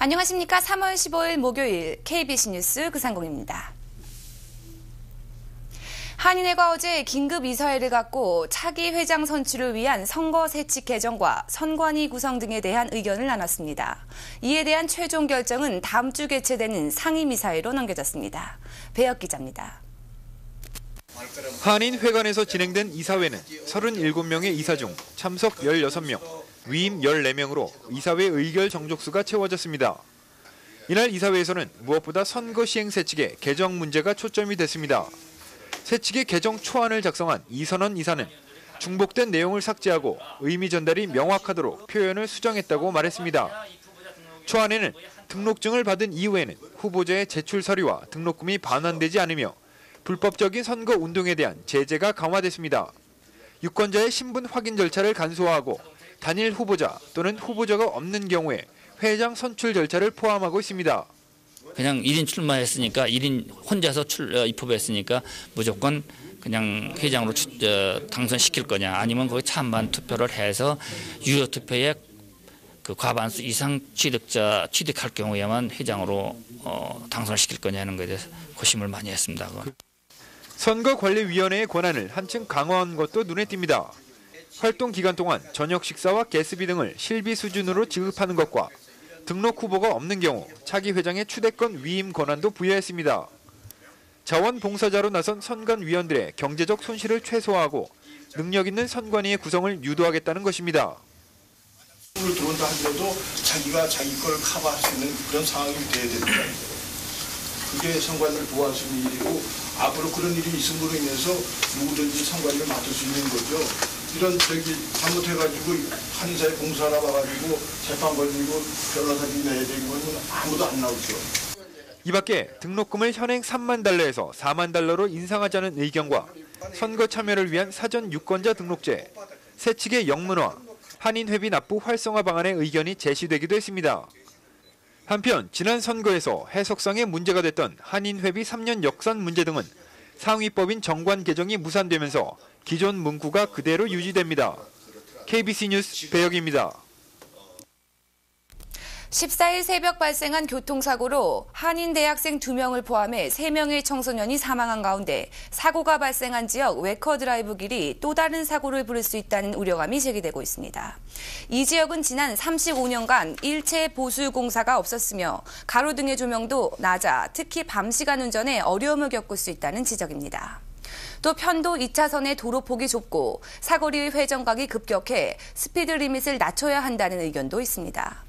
안녕하십니까. 3월 15일 목요일 KBC 뉴스 그상공입니다. 한인회가 어제 긴급 이사회를 갖고 차기 회장 선출을 위한 선거 세칙 개정과 선관위 구성 등에 대한 의견을 나눴습니다. 이에 대한 최종 결정은 다음 주 개최되는 상임이사회로 넘겨졌습니다. 배혁 기자입니다. 한인회관에서 진행된 이사회는 37명의 이사 중 참석 16명, 위임 14명으로 이사회 의결 정족수가 채워졌습니다. 이날 이사회에서는 무엇보다 선거 시행 세칙의 개정 문제가 초점이 됐습니다. 세칙의 개정 초안을 작성한 이선원 이사는 중복된 내용을 삭제하고 의미 전달이 명확하도록 표현을 수정했다고 말했습니다. 초안에는 등록증을 받은 이후에는 후보자의 제출 서류와 등록금이 반환되지 않으며 불법적인 선거 운동에 대한 제재가 강화됐습니다. 유권자의 신분 확인 절차를 간소화하고 단일 후보자 또는 후보자가 없는 경우에 회장 선출 절차를 포함하고 있습니다. 그냥 1인 출마했으니까 1인 혼자서 입후보했으니까 무조건 그냥 회장으로 당선시킬 거냐, 아니면 거기 찬반 투표를 해서 유효 투표에 그 과반수 이상 취득할 경우에만 회장으로 당선시킬 거냐 하는 것에 대해서 고심을 많이 했습니다. 선거관리위원회의 권한을 한층 강화한 것도 눈에 띕니다. 활동 기간 동안 저녁 식사와 가스비 등을 실비 수준으로 지급하는 것과 등록 후보가 없는 경우 차기 회장의 추대권 위임 권한도 부여했습니다. 자원봉사자로 나선 선관위원들의 경제적 손실을 최소화하고 능력 있는 선관위의 구성을 유도하겠다는 것입니다. 을 들어온다 하더라도 자기가 자기 걸 커버할 수 있는 그런 상황이 돼야 됩니다. 그게 선관위를 도와줄 수 있는 일이고, 앞으로 그런 일이 있음으로 인해서 누구든지 선관위를 맡을 수 있는 거죠. 이런 잘못해가지고 한인사에 봉사하러 와가지고 재판 걸리고 변호사비 내야 되는 건 아무도 안 나오죠. 이 밖에 등록금을 현행 3만 달러에서 4만 달러로 인상하자는 의견과 선거 참여를 위한 사전 유권자 등록제, 세칙의 영문화, 한인회비 납부 활성화 방안의 의견이 제시되기도 했습니다. 한편 지난 선거에서 해석상의 문제가 됐던 한인회비 3년 역산 문제 등은 상위법인 정관 개정이 무산되면서 기존 문구가 그대로 유지됩니다. KBC 뉴스 배혁입니다. 14일 새벽 발생한 교통사고로 한인 대학생 2명을 포함해 3명의 청소년이 사망한 가운데 사고가 발생한 지역 웨커 드라이브 길이 또 다른 사고를 부를 수 있다는 우려감이 제기되고 있습니다. 이 지역은 지난 35년간 일체 보수 공사가 없었으며 가로등의 조명도 낮아 특히 밤 시간 운전에 어려움을 겪을 수 있다는 지적입니다. 또 편도 2차선의 도로폭이 좁고 사거리의 회전각이 급격해 스피드 리밋을 낮춰야 한다는 의견도 있습니다.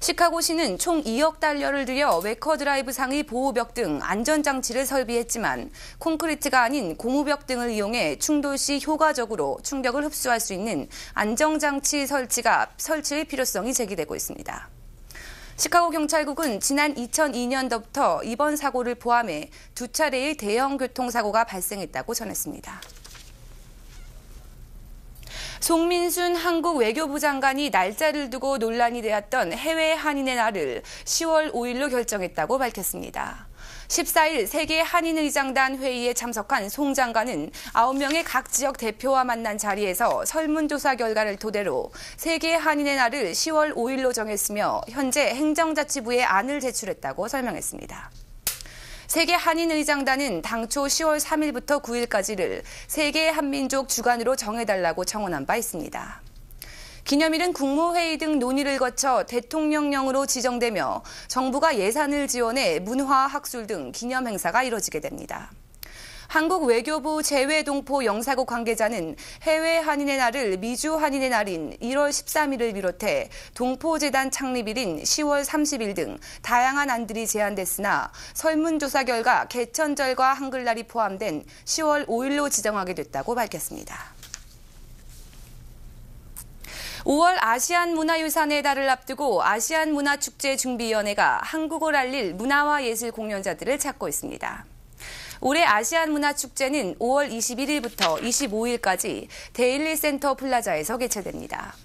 시카고시는 총 2억 달러를 들여 웨커 드라이브 상의 보호벽 등 안전장치를 설비했지만 콘크리트가 아닌 고무벽 등을 이용해 충돌 시 효과적으로 충격을 흡수할 수 있는 안정장치 설치의 필요성이 제기되고 있습니다. 시카고 경찰국은 지난 2002년도부터 이번 사고를 포함해 2차례의 대형 교통사고가 발생했다고 전했습니다. 송민순 한국 외교부 장관이 날짜를 두고 논란이 되었던 해외 한인의 날을 10월 5일로 결정했다고 밝혔습니다. 14일 세계 한인의장단 회의에 참석한 송 장관은 9명의 각 지역 대표와 만난 자리에서 설문조사 결과를 토대로 세계 한인의 날을 10월 5일로 정했으며 현재 행정자치부에 안을 제출했다고 설명했습니다. 세계 한인의장단은 당초 10월 3일부터 9일까지를 세계 한민족 주간으로 정해달라고 청원한 바 있습니다. 기념일은 국무회의 등 논의를 거쳐 대통령령으로 지정되며 정부가 예산을 지원해 문화, 학술 등 기념 행사가 이뤄지게 됩니다. 한국 외교부 재외동포 영사국 관계자는 해외 한인의 날을 미주 한인의 날인 1월 13일을 비롯해 동포재단 창립일인 10월 30일 등 다양한 안들이 제안됐으나 설문조사 결과 개천절과 한글날이 포함된 10월 5일로 지정하게 됐다고 밝혔습니다. 5월 아시안 문화유산의 달을 앞두고 아시안문화축제준비위원회가 한국을 알릴 문화와 예술 공연자들을 찾고 있습니다. 올해 아시안문화축제는 5월 21일부터 25일까지 데일리 센터 플라자에서 개최됩니다.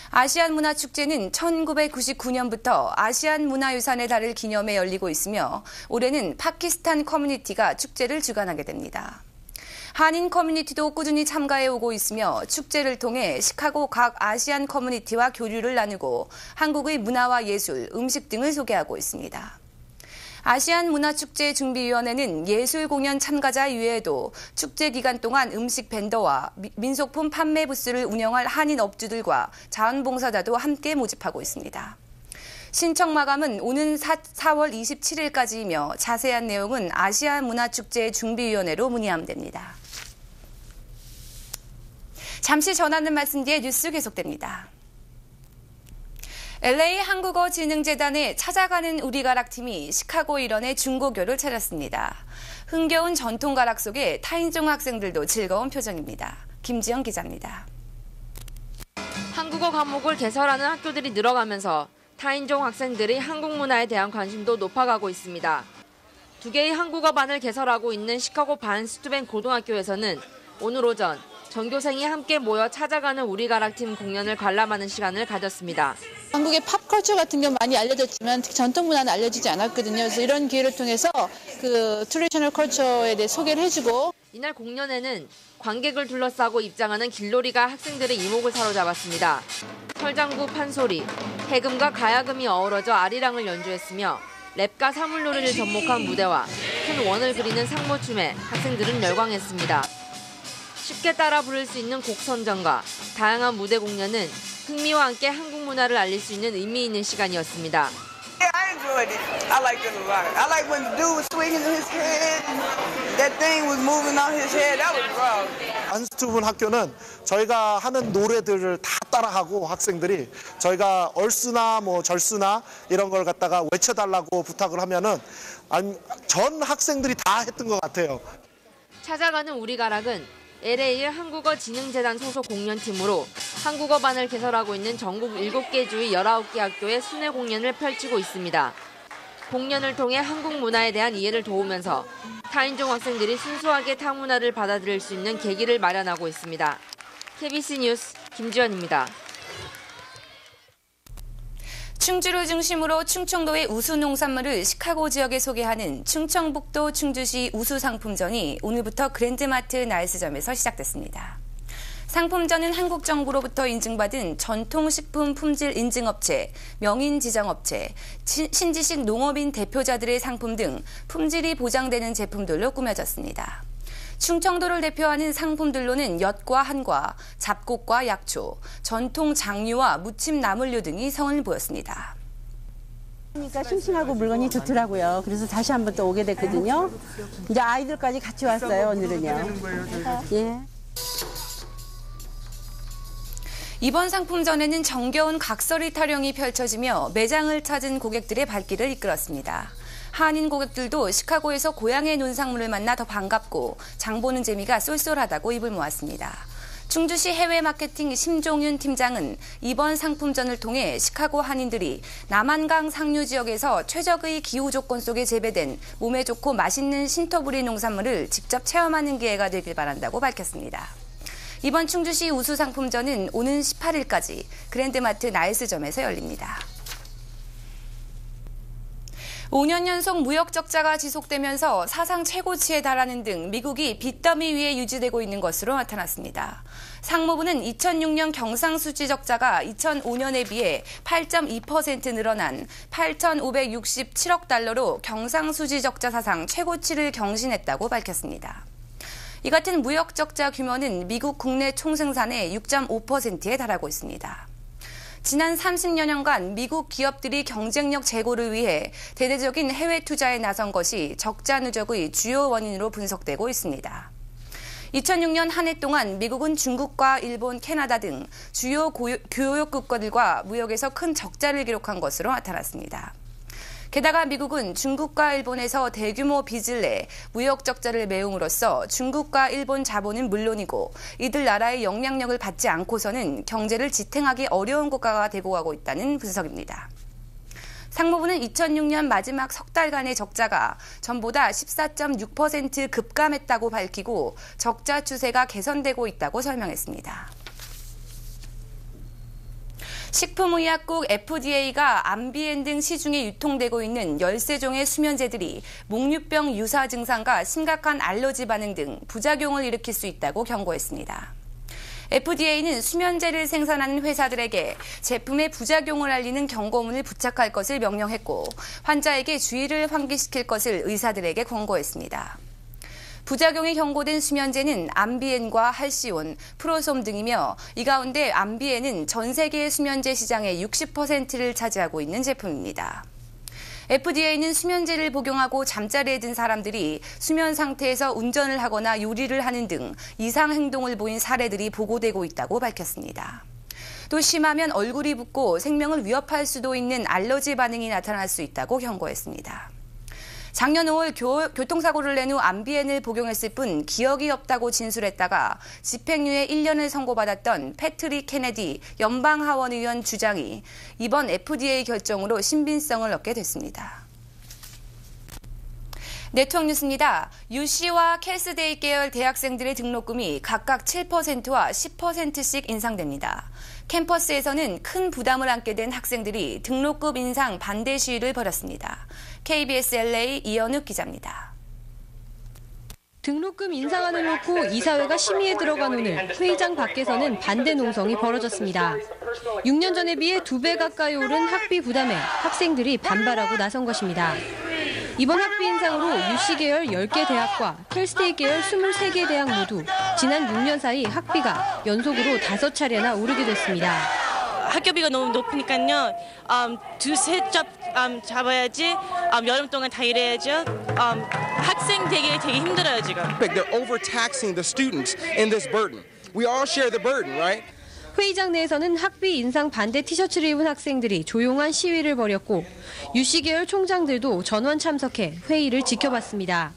아시안문화축제는 1999년부터 아시안문화유산의 달을 기념해 열리고 있으며 올해는 파키스탄 커뮤니티가 축제를 주관하게 됩니다. 한인 커뮤니티도 꾸준히 참가해 오고 있으며 축제를 통해 시카고 각 아시안 커뮤니티와 교류를 나누고 한국의 문화와 예술, 음식 등을 소개하고 있습니다. 아시안 문화축제 준비위원회는 예술 공연 참가자 이외에도 축제 기간 동안 음식 벤더와 민속품 판매 부스를 운영할 한인 업주들과 자원봉사자도 함께 모집하고 있습니다. 신청 마감은 오는 4월 27일까지이며 자세한 내용은 아시안 문화축제 준비위원회로 문의하면 됩니다. 잠시 전하는 말씀 뒤에 뉴스 계속됩니다. LA 한국어진흥재단의 찾아가는 우리 가락팀이 시카고 일원의 중고교를 차렸습니다. 흥겨운 전통 가락 속에 타인종 학생들도 즐거운 표정입니다. 김지영 기자입니다. 한국어 과목을 개설하는 학교들이 늘어가면서 타인종 학생들의 한국 문화에 대한 관심도 높아가고 있습니다. 2개의 한국어반을 개설하고 있는 시카고 반스투벤 고등학교에서는 오늘 오전 전교생이 함께 모여 찾아가는 우리 가락팀 공연을 관람하는 시간을 가졌습니다. 한국의 팝컬처 같은 게 많이 알려졌지만 특히 전통 문화는 알려지지 않았거든요. 그래서 이런 기회를 통해서 그 트레디셔널 컬처에 대해 소개를 해주고 이날 공연에는 관객을 둘러싸고 입장하는 길놀이가 학생들의 이목을 사로잡았습니다. 설장구 판소리, 해금과 가야금이 어우러져 아리랑을 연주했으며 랩과 사물놀이를 접목한 무대와 큰 원을 그리는 상모춤에 학생들은 열광했습니다. 쉽게 따라 부를 수 있는 곡 선정과 다양한 무대 공연은 흥미와 함께 한국 문화를 알릴 수 있는 의미 있는 시간이었습니다. Yeah, I enjoyed it. I liked it a lot. I like when the dude was swinging his head. That thing was moving on his head. That was rough. 반스투븐 학교는 저희가 하는 노래들을 다 따라하고 학생들이 저희가 얼쑤나 뭐 절쑤나 이런 걸 갖다가 외쳐달라고 부탁을 하면은 전 학생들이 다 했던 것 같아요. 찾아가는 우리 가락은 LA 한국어진흥재단 소속 공연팀으로 한국어반을 개설하고 있는 전국 7개 주의 19개 학교의 순회 공연을 펼치고 있습니다. 공연을 통해 한국 문화에 대한 이해를 도우면서 타인종 학생들이 순수하게 타 문화를 받아들일 수 있는 계기를 마련하고 있습니다. KBC 뉴스 김지연입니다. 충주를 중심으로 충청도의 우수 농산물을 시카고 지역에 소개하는 충청북도 충주시 우수상품전이 오늘부터 그랜드마트 나이스점에서 시작됐습니다. 상품전은 한국 정부로부터 인증받은 전통식품 품질 인증업체, 명인지정업체, 신지식 농업인 대표자들의 상품 등 품질이 보장되는 제품들로 꾸며졌습니다. 충청도를 대표하는 상품들로는 엿과 한과, 잡곡과 약초, 전통 장류와 무침 나물류 등이 성을 보였습니다. 그러니까 싱싱하고 물건이 좋더라고요. 그래서 다시 한번 또 오게 됐거든요. 이제 아이들까지 같이 왔어요, 오늘은요. 예. 이번 상품전에는 정겨운 각설이 타령이 펼쳐지며 매장을 찾은 고객들의 발길을 이끌었습니다. 한인 고객들도 시카고에서 고향의 논산물을 만나 더 반갑고 장보는 재미가 쏠쏠하다고 입을 모았습니다. 충주시 해외 마케팅 심종윤 팀장은 이번 상품전을 통해 시카고 한인들이 남한강 상류 지역에서 최적의 기후 조건 속에 재배된 몸에 좋고 맛있는 신토부리 농산물을 직접 체험하는 기회가 되길 바란다고 밝혔습니다. 이번 충주시 우수상품전은 오는 18일까지 그랜드마트 나이스점에서 열립니다. 5년 연속 무역 적자가 지속되면서 사상 최고치에 달하는 등 미국이 빚더미 위에 유지되고 있는 것으로 나타났습니다. 상무부는 2006년 경상수지 적자가 2005년에 비해 8.2% 늘어난 8,567억 달러로 경상수지 적자 사상 최고치를 경신했다고 밝혔습니다. 이 같은 무역 적자 규모는 미국 국내 총생산의 6.5%에 달하고 있습니다. 지난 30여 년간 미국 기업들이 경쟁력 제고를 위해 대대적인 해외 투자에 나선 것이 적자 누적의 주요 원인으로 분석되고 있습니다. 2006년 한 해 동안 미국은 중국과 일본, 캐나다 등 주요 교역국가들과 무역에서 큰 적자를 기록한 것으로 나타났습니다. 게다가 미국은 중국과 일본에서 대규모 빚을 내 무역 적자를 메움으로써 중국과 일본 자본은 물론이고 이들 나라의 영향력을 받지 않고서는 경제를 지탱하기 어려운 국가가 되고 가고 있다는 분석입니다. 상무부는 2006년 마지막 석 달간의 적자가 전보다 14.6% 급감했다고 밝히고 적자 추세가 개선되고 있다고 설명했습니다. 식품의약국 FDA가 암비엔 등 시중에 유통되고 있는 13종의 수면제들이 목류병 유사 증상과 심각한 알러지 반응 등 부작용을 일으킬 수 있다고 경고했습니다. FDA는 수면제를 생산하는 회사들에게 제품의 부작용을 알리는 경고문을 부착할 것을 명령했고 환자에게 주의를 환기시킬 것을 의사들에게 권고했습니다. 부작용이 경고된 수면제는 암비엔과 할시온, 프로솜 등이며 이 가운데 암비엔은 전 세계의 수면제 시장의 60%를 차지하고 있는 제품입니다. FDA는 수면제를 복용하고 잠자리에 든 사람들이 수면 상태에서 운전을 하거나 요리를 하는 등 이상 행동을 보인 사례들이 보고되고 있다고 밝혔습니다. 또 심하면 얼굴이 붓고 생명을 위협할 수도 있는 알러지 반응이 나타날 수 있다고 경고했습니다. 작년 5월 교통사고를 낸 후 암비엔을 복용했을 뿐 기억이 없다고 진술했다가 집행유예 1년을 선고받았던 패트릭 케네디 연방하원의원 주장이 이번 FDA 결정으로 신빙성을 얻게 됐습니다. 네트워크 뉴스입니다. UC와 캘스데이 계열 대학생들의 등록금이 각각 7%와 10%씩 인상됩니다. 캠퍼스에서는 큰 부담을 안게 된 학생들이 등록금 인상 반대 시위를 벌였습니다. KBS LA 이현욱 기자입니다. 등록금 인상안을 놓고 이사회가 심의에 들어간 오늘 회의장 밖에서는 반대 농성이 벌어졌습니다. 6년 전에 비해 2배 가까이 오른 학비 부담에 학생들이 반발하고 나선 것입니다. 이번 학비 인상으로 UC 계열 10개 대학과 캘스데이 계열 23개 대학 모두 지난 6년 사이 학비가 연속으로 5차례나 오르게 됐습니다. 학교비가 너무 높으니까요. 두세 접 잡아야지 여름 동안 다 일해야죠. 학생 되게 힘들어요 지금. They're overtaxing the students in this burden. We all share the burden, right? 회의장 내에서는 학비 인상 반대 티셔츠를 입은 학생들이 조용한 시위를 벌였고 UC 계열 총장들도 전원 참석해 회의를 지켜봤습니다.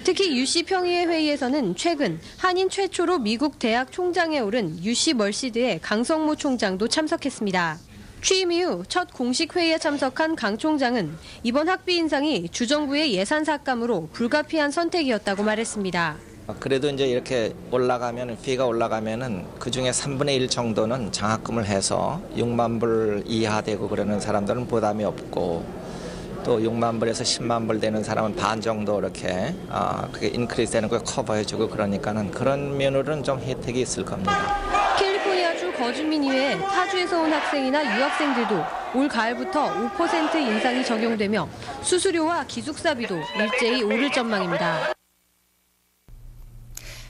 특히 UC 평의회 회의에서는 최근 한인 최초로 미국 대학 총장에 오른 UC 멀시드의 강성모 총장도 참석했습니다. 취임 이후 첫 공식 회의에 참석한 강 총장은 이번 학비 인상이 주정부의 예산 삭감으로 불가피한 선택이었다고 말했습니다. 그래도 이제 이렇게 올라가면 피가 올라가면은 그 중에 3분의 1 정도는 장학금을 해서 6만 불 이하 되고 그러는 사람들은 부담이 없고 또 6만 불에서 10만 불 되는 사람은 반 정도 이렇게 그게 인크리스 되는 걸 커버해주고 그러니까는 그런 면으로는 좀 혜택이 있을 겁니다. 캘리포니아주 거주민 이외에 타주에서 온 학생이나 유학생들도 올 가을부터 5% 인상이 적용되며 수수료와 기숙사비도 일제히 오를 전망입니다.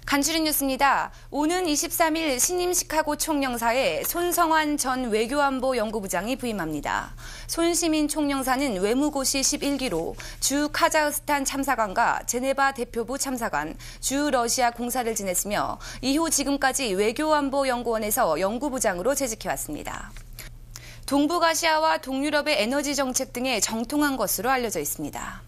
간추린 뉴스입니다. 오는 23일 신임 시카고 총영사에 손성환 전 외교안보 연구부장이 부임합니다. 손시민 총영사는 외무고시 11기로 주 카자흐스탄 참사관과 제네바 대표부 참사관, 주 러시아 공사를 지냈으며 이후 지금까지 외교안보연구원에서 연구부장으로 재직해왔습니다. 동북아시아와 동유럽의 에너지 정책 등에 정통한 것으로 알려져 있습니다.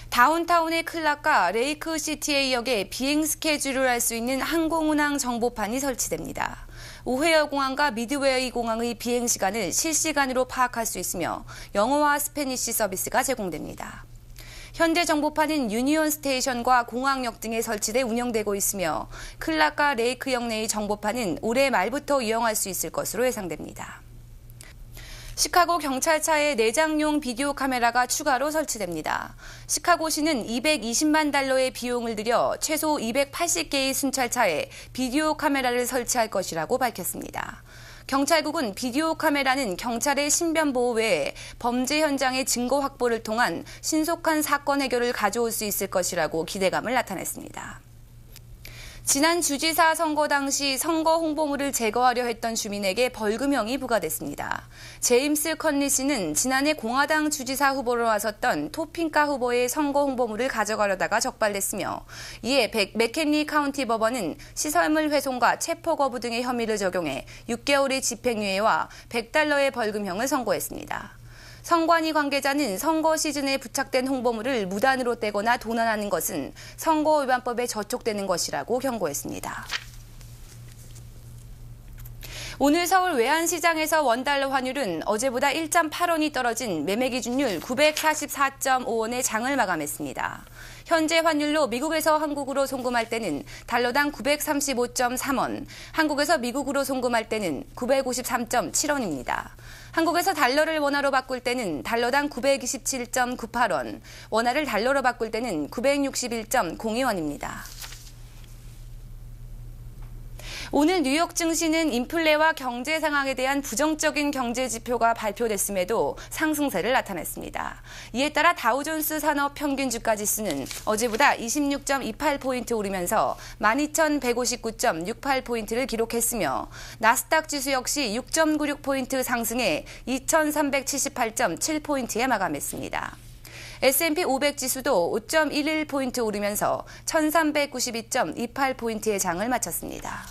다운타운의 클락과 레이크시티의 역에 비행 스케줄을 알 수 있는 항공운항 정보판이 설치됩니다. 오헤어 공항과 미드웨이 공항의 비행 시간을 실시간으로 파악할 수 있으며 영어와 스페니쉬 서비스가 제공됩니다. 현재 정보판은 유니온 스테이션과 공항역 등에 설치돼 운영되고 있으며 클락과 레이크역 내의 정보판은 올해 말부터 이용할 수 있을 것으로 예상됩니다. 시카고 경찰차에 내장용 비디오 카메라가 추가로 설치됩니다. 시카고시는 $220만 달러의 비용을 들여 최소 280개의 순찰차에 비디오 카메라를 설치할 것이라고 밝혔습니다. 경찰국은 비디오 카메라는 경찰의 신변 보호 외에 범죄 현장의 증거 확보를 통한 신속한 사건 해결을 가져올 수 있을 것이라고 기대감을 나타냈습니다. 지난 주지사 선거 당시 선거 홍보물을 제거하려 했던 주민에게 벌금형이 부과됐습니다. 제임스 컨리 씨는 지난해 공화당 주지사 후보로 나섰던 토핑카 후보의 선거 홍보물을 가져가려다가 적발됐으며 이에 맥켄리 카운티 법원은 시설물 훼손과 체포 거부 등의 혐의를 적용해 6개월의 집행유예와 $100의 벌금형을 선고했습니다. 선관위 관계자는 선거 시즌에 부착된 홍보물을 무단으로 떼거나 도난하는 것은 선거위반법에 저촉되는 것이라고 경고했습니다. 오늘 서울 외환시장에서 원달러 환율은 어제보다 1.8원이 떨어진 매매 기준율 944.5원의 장을 마감했습니다. 현재 환율로 미국에서 한국으로 송금할 때는 달러당 935.3원, 한국에서 미국으로 송금할 때는 953.7원입니다. 한국에서 달러를 원화로 바꿀 때는 달러당 927.98원, 원화를 달러로 바꿀 때는 961.02원입니다. 오늘 뉴욕 증시는 인플레와 경제 상황에 대한 부정적인 경제 지표가 발표됐음에도 상승세를 나타냈습니다. 이에 따라 다우존스 산업 평균 주가 지수는 어제보다 26.28포인트 오르면서 12,159.68포인트를 기록했으며 나스닥 지수 역시 6.96포인트 상승해 2,378.7포인트에 마감했습니다. S&P 500 지수도 5.11포인트 오르면서 1,392.28포인트의 장을 마쳤습니다.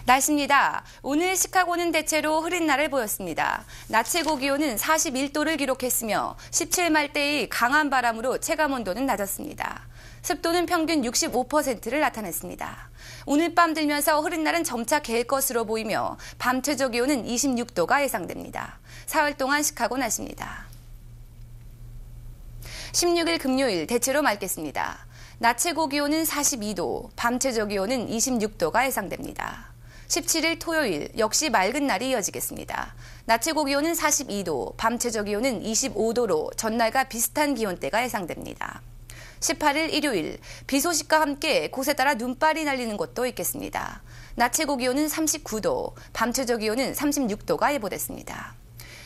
날씨입니다. 오늘 시카고는 대체로 흐린 날을 보였습니다. 낮 최고 기온은 41도를 기록했으며 17말대의 강한 바람으로 체감온도는 낮았습니다. 습도는 평균 65%를 나타냈습니다. 오늘 밤 들면서 흐린 날은 점차 개일 것으로 보이며 밤 최저 기온은 26도가 예상됩니다. 사흘 동안 시카고 날씨입니다. 16일 금요일 대체로 맑겠습니다. 낮 최고 기온은 42도, 밤 최저 기온은 26도가 예상됩니다. 17일 토요일 역시 맑은 날이 이어지겠습니다. 낮 최고 기온은 42도, 밤 최저 기온은 25도로 전날과 비슷한 기온대가 예상됩니다. 18일 일요일 비 소식과 함께 곳에 따라 눈발이 날리는 곳도 있겠습니다. 낮 최고 기온은 39도, 밤 최저 기온은 36도가 예보됐습니다.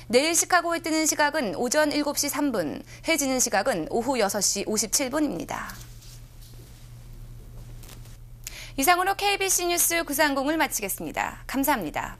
내일 시카고에 뜨는 시각은 오전 7시 3분, 해 지는 시각은 오후 6시 57분입니다. 이상으로 KBC 뉴스 930을 마치겠습니다. 감사합니다.